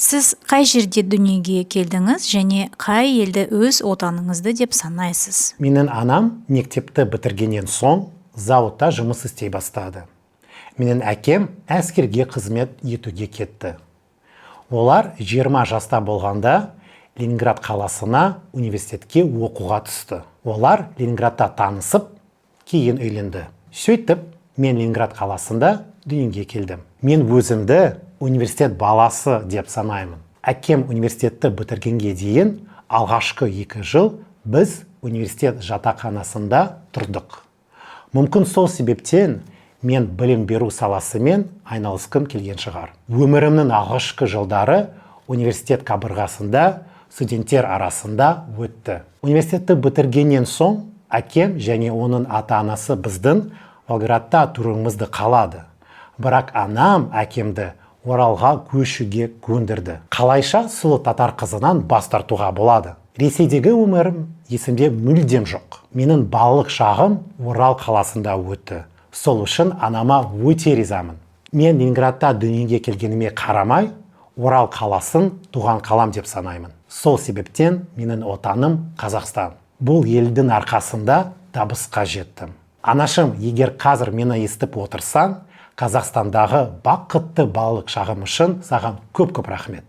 Сіз қай жерде дүниеге келдіңіз және қай елді өз отаныңызды деп санайсыз? Менің анам мектепті бітіргеннен соң зауытта жұмыс істей бастады. Менің әкем әскерге қызмет етуге кетті. Олар 20 жаста болғанда Ленинград қаласына университетке оқуға түсті. Олар Ленинградта танысып, кейін үйленді. Сөйтіп, мен Ленинград қаласында дүниеге келдім. Мен өзімді университет баласы деп санаймын. Әкем университетті бітіргенге дейін алғашқы 2 жыл біз университет жатақханасында тұрдық. Мүмкін сол себептен мен білім беру саласымен айналысқым келген шығар. Өмірімнің алғашқы жылдары университет қабырғасында студенттер арасында өтті. Университетті бітіргеннен соң әкем және оның ата-анасы біздің Волгоградта тұруымызды қалады. Бірақ анам әкемді Оралға көшуге көндірді. Қалайша сұлу татар қызынан бас тартуға болады. Ресейдегі өмірім есімде мүлдем жоқ. Менің балалық шағым Орал қаласында өтті. Сол үшін анама өте ризамын. Мен Ленинградта дүниеге келгеніме қарамай, Орал қаласын туған қалам деп санаймын. Сол себептен менің отаным Қазақстан. Бұл елдің арқасында табысқа жеттім. Анашым, егер қазір мені естіп отырсаң, Қазақстандағы бақытты балалық шағым үшін саған көп-көп рахмет.